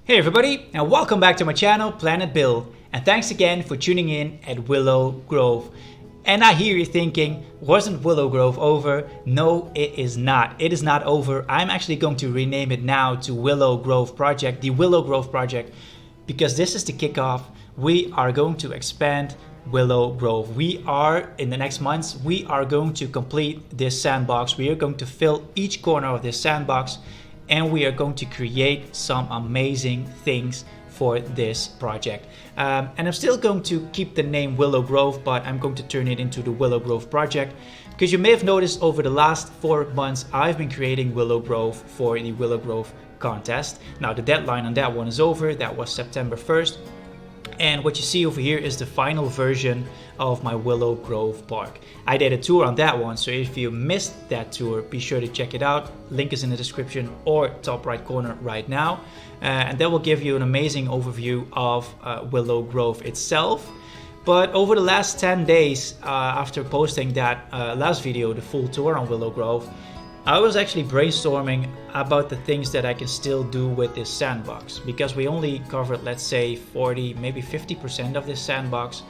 Hey everybody, and welcome back to my channel, Planet Build. And thanks again for tuning in at Willow Grove. And I hear you thinking, wasn't Willow Grove over? No, it is not. It is not over. I'm actually going to rename it now to Willow Grove Project, the Willow Grove Project, because this is the kickoff. We are going to expand Willow Grove. We are, in the next months, we are going to complete this sandbox. We are going to fill each corner of this sandbox, and we are going to create some amazing things for this project. And I'm still going to keep the name Willow Grove, but I'm going to turn it into the Willow Grove Project, because you may have noticed over the last 4 months I've been creating Willow Grove for the Willow Grove contest. Now the deadline on that one is over. That was September 1st. And what you see over here is the final version of my Willow Grove Park. I did a tour on that one, so if you missed that tour, be sure to check it out. Link is in the description or top right corner right now. And that will give you an amazing overview of Willow Grove itself. But over the last 10 days after posting that last video, the full tour on Willow Grove, I was actually brainstorming about the things that I can still do with this sandbox, because we only covered, let's say, 40, maybe 50% of this sandbox,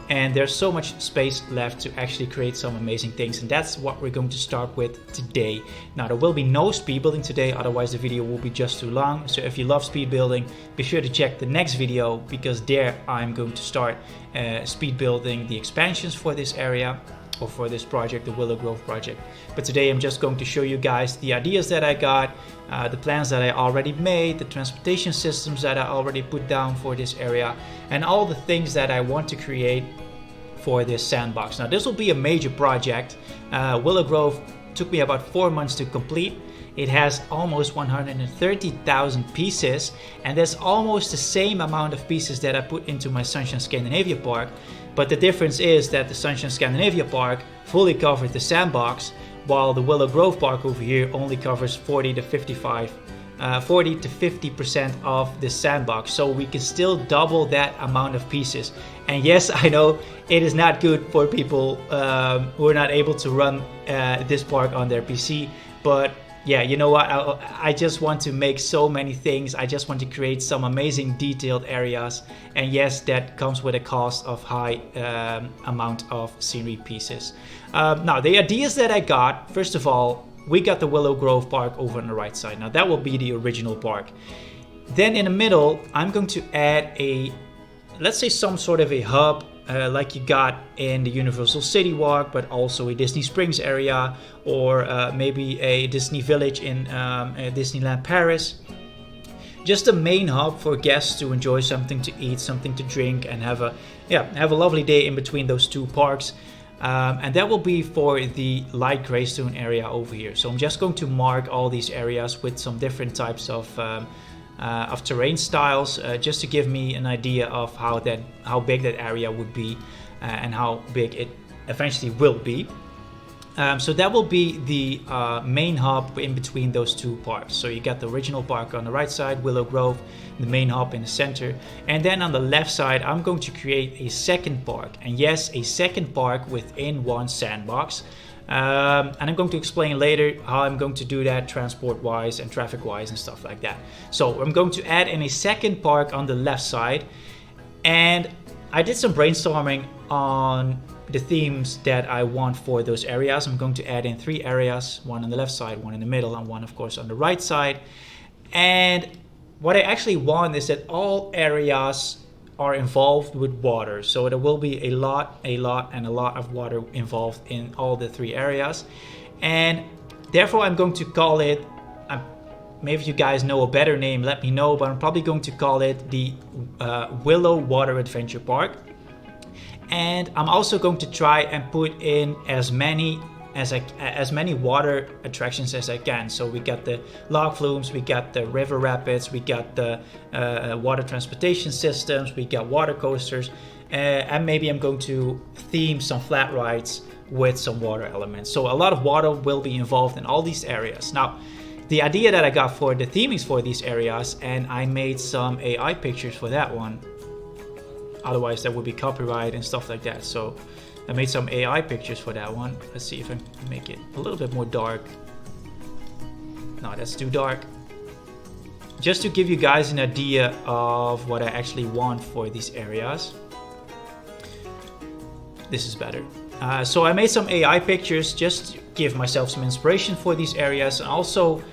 and there's so much space left to actually create some amazing things, and that's what we're going to start with today. Now there will be no speed building today, otherwise the video will be just too long. So if you love speed building, be sure to check the next video, because there I'm going to start speed building the expansions for this area, or for this project, the Willow Grove Project. But today I'm just going to show you guys the ideas that I got, the plans that I already made, the transportation systems that I already put down for this area, and all the things that I want to create for this sandbox. Now this will be a major project. Willow Grove took me about 4 months to complete. It has almost 130,000 pieces, and that's almost the same amount of pieces that I put into my Sunshine Scandinavia Park. But the difference is that the Sunshine Scandinavia Park fully covered the sandbox, while the Willow Grove Park over here only covers 40 to 50% of the sandbox. So we can still double that amount of pieces. And yes, I know it is not good for people who are not able to run this park on their PC, but yeah, you know what, I just want to make so many things. I just want to create some amazing detailed areas, and yes, that comes with a cost of high amount of scenery pieces. Now the ideas that I got, first of all, we got the Willow Grove Park over on the right side. Now that will be the original park. Then in the middle I'm going to add a, let's say, some sort of a hub, like you got in the Universal City Walk, but also a Disney Springs area, or maybe a Disney Village in Disneyland Paris. Just a main hub for guests to enjoy something to eat, something to drink, and have a lovely day in between those two parks. And that will be for the light Greystone area over here. So I'm just going to mark all these areas with some different types of terrain styles, just to give me an idea of how big that area would be, and how big it eventually will be. So that will be the main hub in between those two parks. So you got the original park on the right side, Willow Grove, the main hub in the center, and then on the left side I'm going to create a second park, and yes, a second park within one sandbox. And I'm going to explain later how I'm going to do that transport wise and traffic wise and stuff like that. So I'm going to add in a second park on the left side, and I did some brainstorming on the themes that I want for those areas. I'm going to add in 3 areas, one on the left side, one in the middle, and one of course on the right side. And what I actually want is that all areas are involved with water, so there will be a lot of water involved in all the 3 areas, and therefore I'm going to call it, maybe you guys know a better name, let me know, but I'm probably going to call it the Willow Water Adventure Park. And I'm also going to try and put in as many water attractions as I can. So we got the log flumes, we got the river rapids, we got the water transportation systems, we got water coasters, and maybe I'm going to theme some flat rides with some water elements. So a lot of water will be involved in all these areas. Now the idea that I got for the themings for these areas, and I made some AI pictures for that one, otherwise that would be copyright and stuff like that. So I made some AI pictures for that one. Let's see if I can make it a little bit more dark. No, that's too dark. just to give you guys an idea of what I actually want for these areas. This is better. So I made some AI pictures just to give myself some inspiration for these areas, and also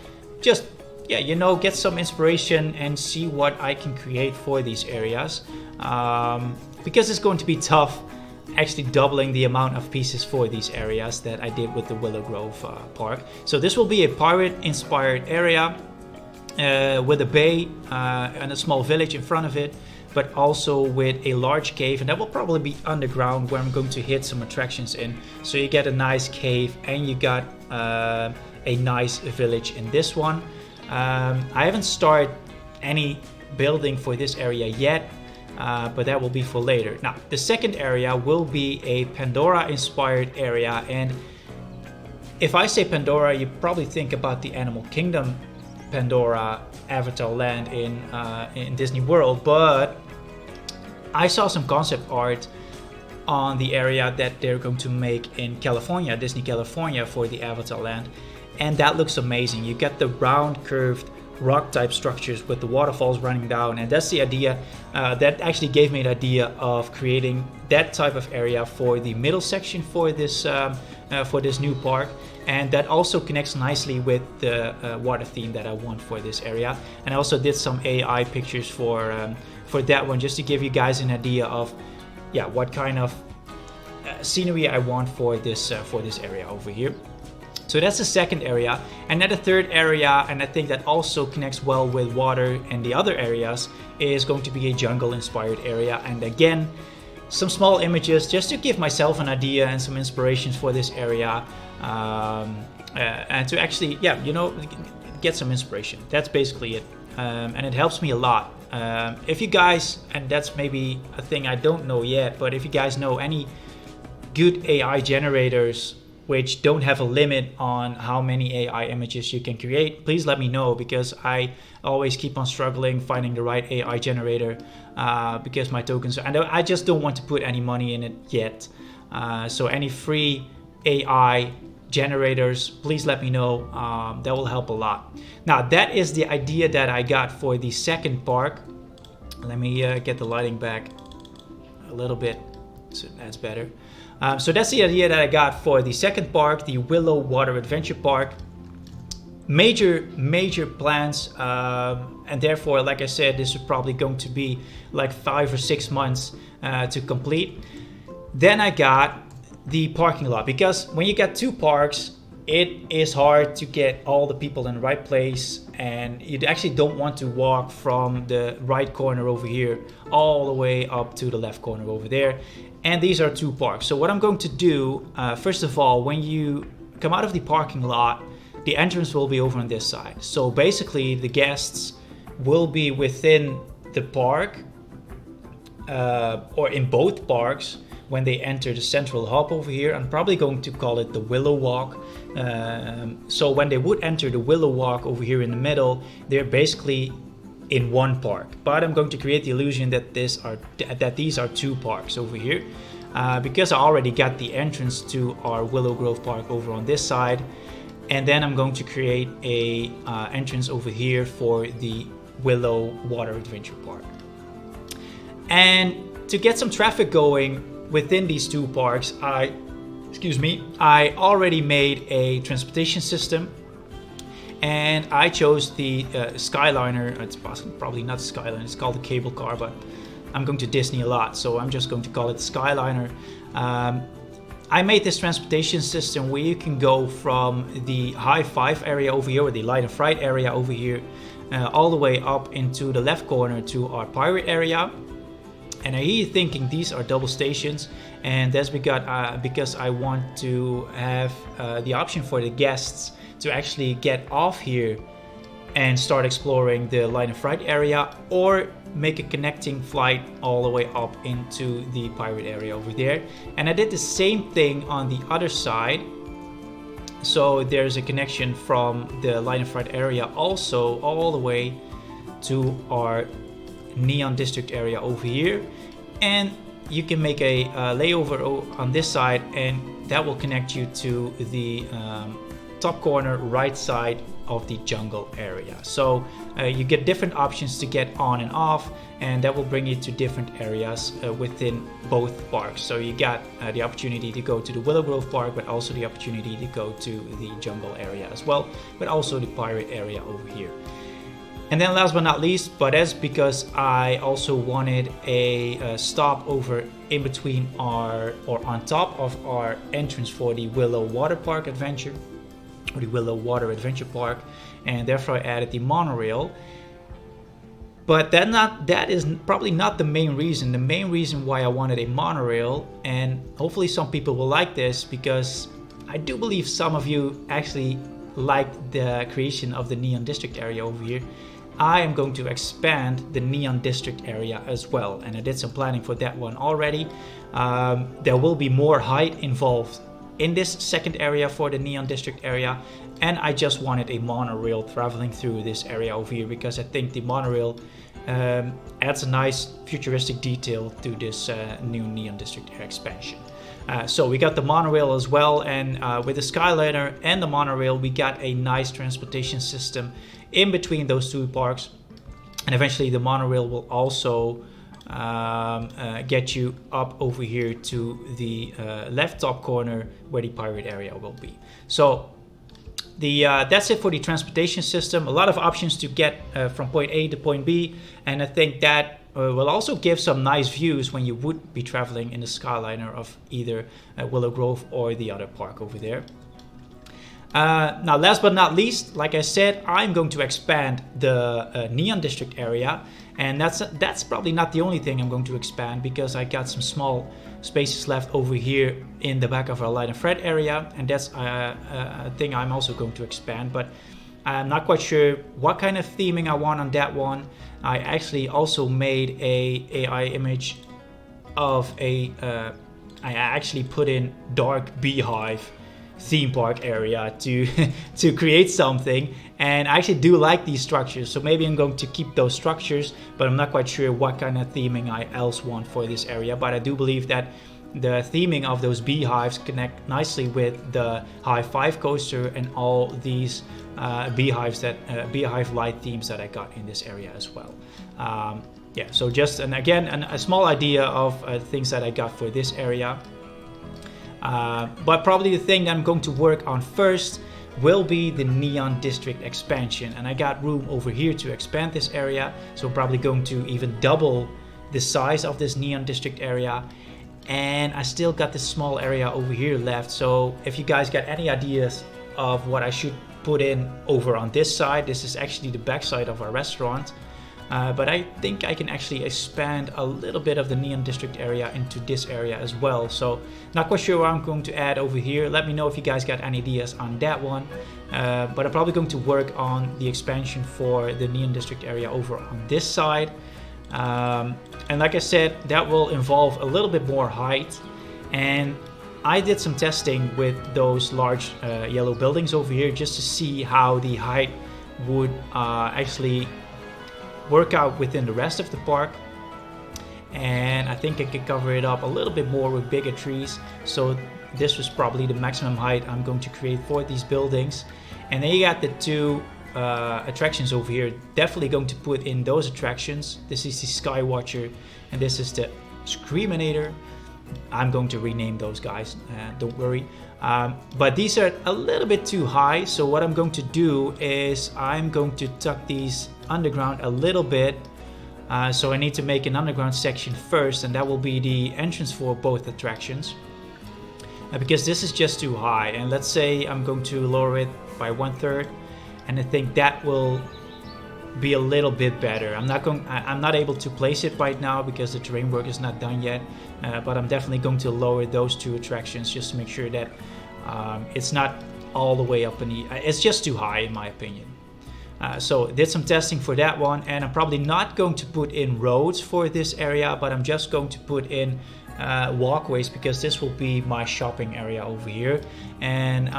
just, yeah, you know, get some inspiration and see what I can create for these areas. Because it's going to be tough actually doubling the amount of pieces for these areas that I did with the Willow Grove Park. So this will be a pirate inspired area with a bay and a small village in front of it, but also with a large cave, and that will probably be underground where I'm going to hit some attractions in. So you get a nice cave and you got a nice village in this one. I haven't started any building for this area yet, but that will be for later. Now, the second area will be a Pandora inspired area, and if I say Pandora, you probably think about the Animal Kingdom Pandora Avatar land in Disney World, but I saw some concept art on the area that they're going to make in California, Disney California, for the Avatar land, and that looks amazing. You get the round curved rock type structures with the waterfalls running down, and that's the idea. That actually gave me an idea of creating that type of area for the middle section for this new park, and that also connects nicely with the water theme that I want for this area. And I also did some AI pictures for that one, just to give you guys an idea of, yeah, what kind of scenery I want for this area over here. So that's the second area. And then the third area, and I think that also connects well with water and the other areas, is going to be a jungle inspired area. And again, some small images just to give myself an idea and some inspirations for this area, and to actually, yeah, you know, get some inspiration. That's basically it. And it helps me a lot. If you guys, and that's maybe a thing I don't know yet, but if you guys know any good AI generators which don't have a limit on how many AI images you can create, please let me know, because I always keep on struggling finding the right AI generator, because my tokens, and I just don't want to put any money in it yet. So any free AI generators, please let me know. That will help a lot. Now, that is the idea that I got for the second park. Let me get the lighting back a little bit, so that's better. So that's the idea that I got for the second park, the Willow Water Adventure Park. Major plans, and therefore, like I said, this is probably going to be like 5 or 6 months to complete. Then I got the parking lot, because when you got two parks, it is hard to get all the people in the right place, and you actually don't want to walk from the right corner over here all the way up to the left corner over there. And these are two parks. So what I'm going to do, first of all, when you come out of the parking lot, the entrance will be over on this side. So basically the guests will be within the park, or in both parks, when they enter the central hub over here. I'm probably going to call it the Willow Walk. So when they would enter the Willow Walk over here in the middle, they're basically in one park. But I'm going to create the illusion that these are two parks over here, because I already got the entrance to our Willow Grove Park over on this side. And then I'm going to create a entrance over here for the Willow Water Adventure Park. And to get some traffic going within these two parks, I already made a transportation system, and I chose the Skyliner. It's probably not Skyliner, it's called the cable car, but I'm going to Disney a lot, so I'm just going to call it Skyliner. I made this transportation system where you can go from the High Five area over here, or the Light and Fright area over here, all the way up into the left corner to our pirate area. And I hear you thinking these are double stations, and that's because I want to have the option for the guests to actually get off here and start exploring the Light and Fright area, or make a connecting flight all the way up into the pirate area over there. And I did the same thing on the other side. So there's a connection from the Light and Fright area also all the way to our Neon District area over here. And you can make a layover on this side, and that will connect you to the top corner right side of the jungle area. So you get different options to get on and off, and that will bring you to different areas within both parks. So you got the opportunity to go to the Willow Grove Park, but also the opportunity to go to the jungle area as well, but also the pirate area over here. And then last but not least, but that's because I also wanted a stopover in between our, or on top of our entrance for the Willow Water Park Adventure, or the Willow Water Adventure Park, and therefore I added the monorail. But that is probably not the main reason. The main reason why I wanted a monorail, and hopefully some people will like this, because I do believe some of you actually liked the creation of the Neon District area over here. I am going to expand the Neon District area as well, and I did some planning for that one already. There will be more height involved in this second area for the Neon District area, and I just wanted a monorail traveling through this area over here, because I think the monorail adds a nice futuristic detail to this new Neon District expansion. So we got the monorail as well, and with the Skyliner and the monorail we got a nice transportation system in between those two parks, and eventually the monorail will also get you up over here to the left top corner where the pirate area will be. So that's it for the transportation system. A lot of options to get from point A to point B, and I think that will also give some nice views when you would be traveling in the Skyliner of either Willow Grove or the other park over there. Now last but not least, like I said, I'm going to expand the Neon District area, and that's probably not the only thing I'm going to expand, because I got some small spaces left over here in the back of our light and thread area, and that's a thing I'm also going to expand, but I'm not quite sure what kind of theming I want on that one. I actually also made a AI image of I actually put in dark beehive theme park area to to create something, and I actually do like these structures, so maybe I'm going to keep those structures, but I'm not quite sure what kind of theming I else want for this area. But I do believe that the theming of those beehives connect nicely with the High Five coaster and all these beehives beehive light themes that I got in this area as well. Yeah, so just a small idea of things that I got for this area. But probably the thing that I'm going to work on first will be the Neon District expansion, and I got room over here to expand this area, so I'm probably going to even double the size of this Neon District area. And I still got this small area over here left, so if you guys got any ideas of what I should put in over on this side, this is actually the back side of our restaurant. But I think I can actually expand a little bit of the Neon District area into this area as well. So not quite sure what I'm going to add over here. Let me know if you guys got any ideas on that one. But I'm probably going to work on the expansion for the Neon District area over on this side. And like I said, that will involve a little bit more height. And I did some testing with those large yellow buildings over here just to see how the height would actually work out within the rest of the park, and I think I could cover it up a little bit more with bigger trees. So this was probably the maximum height I'm going to create for these buildings. And then you got the two attractions over here. Definitely going to put in those attractions. This is the Skywatcher and this is the Screaminator. I'm going to rename those guys, don't worry. But these are a little bit too high, so what I'm going to do is I'm going to tuck these underground a little bit. So I need to make an underground section first, and that will be the entrance for both attractions. Because this is just too high, and let's say I'm going to lower it by 1/3, and I think that will be a little bit better. I'm not able to place it right now because the terrain work is not done yet, but I'm definitely going to lower those two attractions just to make sure that it's not all the way up in the, it's just too high in my opinion. So did some testing for that one, and I'm probably not going to put in roads for this area, but I'm just going to put in walkways, because this will be my shopping area over here. And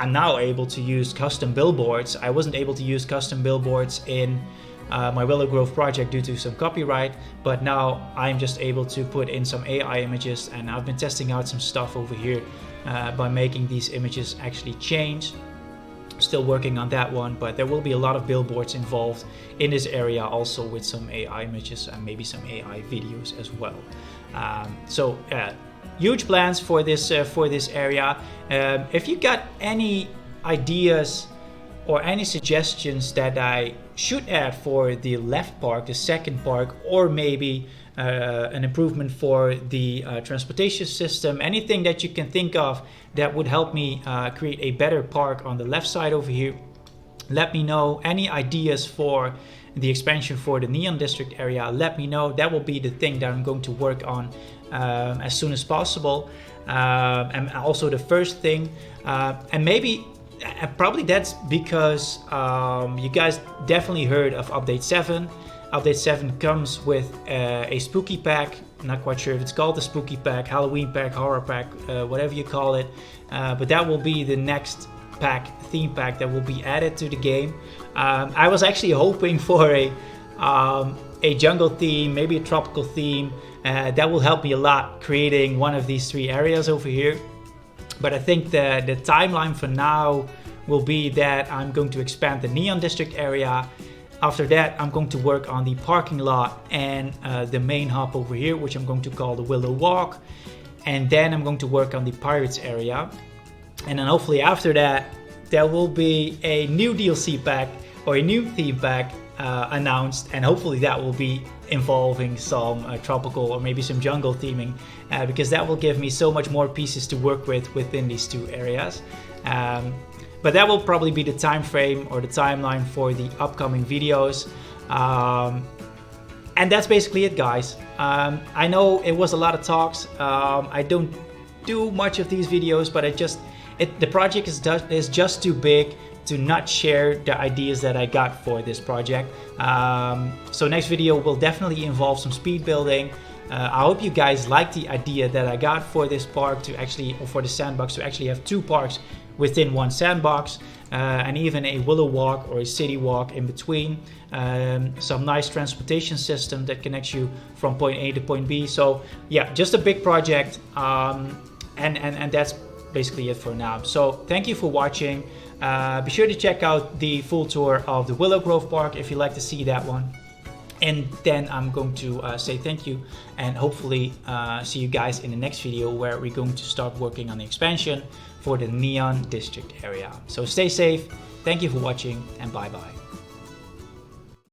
I'm now able to use custom billboards. I wasn't able to use custom billboards in my Willow Grove project due to some copyright, but now I'm just able to put in some AI images, and I've been testing out some stuff over here by making these images actually change. Still working on that one, but there will be a lot of billboards involved in this area, also with some AI images and maybe some AI videos as well. So huge plans for this area. If you got any ideas or any suggestions that I should add for the left park, the second park, or maybe an improvement for the transportation system, anything that you can think of that would help me create a better park on the left side over here, let me know. Any ideas for the expansion for the Neon District area, let me know. That will be the thing that I'm going to work on as soon as possible. And also the first thing, and maybe probably that's because you guys definitely heard of Update 7. Update 7 comes with a spooky pack. I'm not quite sure if it's called the spooky pack, Halloween pack, horror pack, whatever you call it. But that will be the next pack, theme pack, that will be added to the game. I was actually hoping for a jungle theme, maybe a tropical theme. That will help me a lot creating one of these 3 areas over here. But I think the timeline for now will be that I'm going to expand the Neon District area. After that, I'm going to work on the parking lot and the main hub over here, which I'm going to call the Willow Walk. And then I'm going to work on the Pirates area. And then hopefully after that, there will be a new DLC pack or a new theme pack announced. And hopefully that will be involving some tropical or maybe some jungle theming, because that will give me so much more pieces to work with within these 2 areas. But that will probably be the time frame or the timeline for the upcoming videos. And that's basically it, guys. I know it was a lot of talks. I don't do much of these videos, but the project is just too big to not share the ideas that I got for this project. So next video will definitely involve some speed building. I hope you guys like the idea that I got for this park to actually, or for the sandbox, to actually have 2 parks within one sandbox, and even a Willow Walk or a city walk in between. Some nice transportation system that connects you from point A to point B. So yeah, just a big project, and that's basically it for now. So thank you for watching. Be sure to check out the full tour of the Willow Grove Park if you'd like to see that one. And then I'm going to say thank you, and hopefully see you guys in the next video, where we're going to start working on the expansion for the Neon District area. So stay safe, thank you for watching, and bye bye.